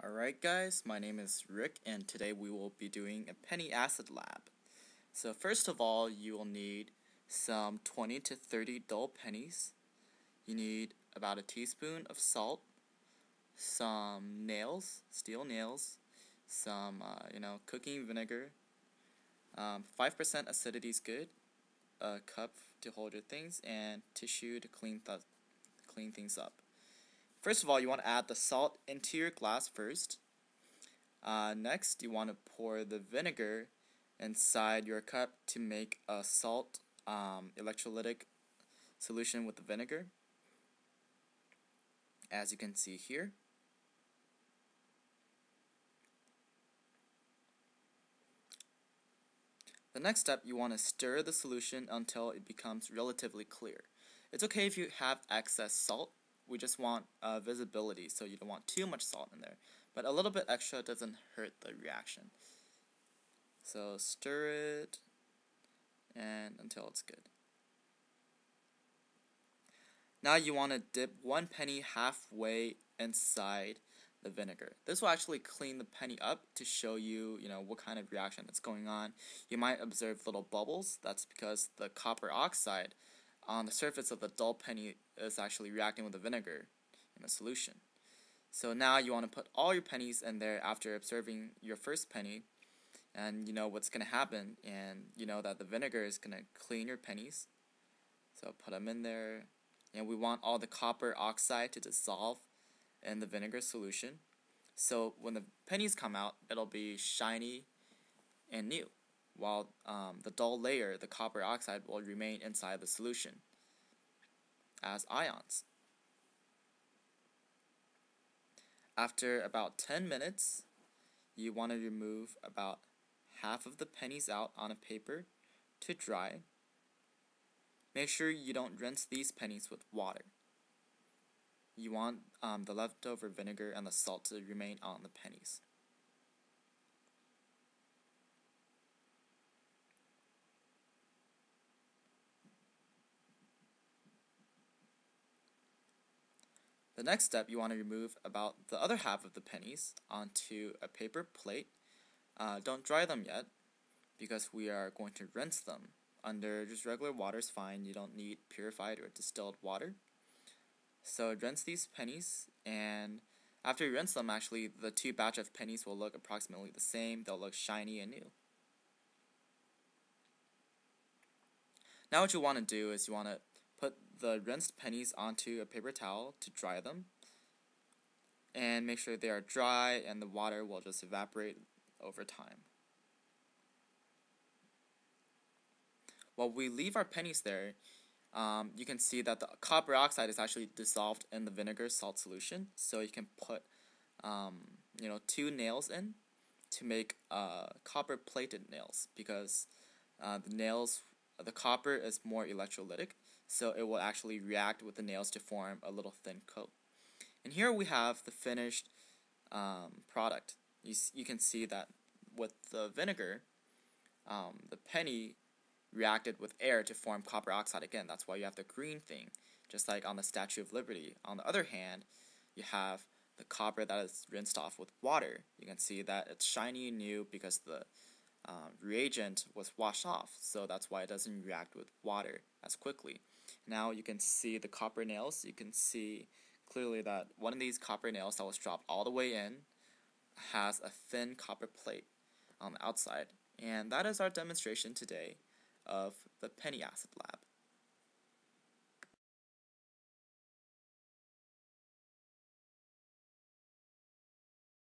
Alright guys, my name is Rick and today we will be doing a penny acid lab. So first of all, you will need some 20 to 30 dull pennies. You need about a teaspoon of salt, some nails, steel nails, some cooking vinegar, 5% acidity is good, a cup to hold your things, and tissue to clean things up. First of all, you want to add the salt into your glass first. Next, you want to pour the vinegar inside your cup to make a salt electrolytic solution with the vinegar, as you can see here. The next step, you want to stir the solution until it becomes relatively clear. It's okay if you have excess salt. We just want visibility, so you don't want too much salt in there. But a little bit extra doesn't hurt the reaction. So stir it and until it's good. Now you want to dip one penny halfway inside the vinegar. This will actually clean the penny up to show you, what kind of reaction that's going on. You might observe little bubbles. That's because the copper oxide on the surface of the dull penny is actually reacting with the vinegar in the solution. So now you want to put all your pennies in there after observing your first penny, and you know what's going to happen, and you know that the vinegar is going to clean your pennies. So put them in there, and we want all the copper oxide to dissolve in the vinegar solution. So when the pennies come out, it'll be shiny and new, while the dull layer, the copper oxide, will remain inside the solution as ions. After about 10 minutes, you want to remove about half of the pennies out on a paper to dry. Make sure you don't rinse these pennies with water. You want the leftover vinegar and the salt to remain on the pennies. The next step, you want to remove about the other half of the pennies onto a paper plate. Don't dry them yet, because we are going to rinse them. Under just regular water is fine. You don't need purified or distilled water. So rinse these pennies, and after you rinse them, actually the two batch of pennies will look approximately the same. They'll look shiny and new. Now what you want to do is you want to put the rinsed pennies onto a paper towel to dry them, and make sure they are dry and the water will just evaporate over time. While we leave our pennies there, you can see that the copper oxide is actually dissolved in the vinegar salt solution. So you can put, 2 nails in to make copper plated nails, because the copper is more electrolytic, so it will actually react with the nails to form a little thin coat. And here we have the finished product. You can see that with the vinegar, the penny reacted with air to form copper oxide again. That's why you have the green thing, just like on the Statue of Liberty. On the other hand, you have the copper that is rinsed off with water. You can see that it's shiny and new because the reagent was washed off, so that's why it doesn't react with water as quickly. Now you can see the copper nails. You can see clearly that one of these copper nails that was dropped all the way in has a thin copper plate on the outside. And that is our demonstration today of the penny acid lab.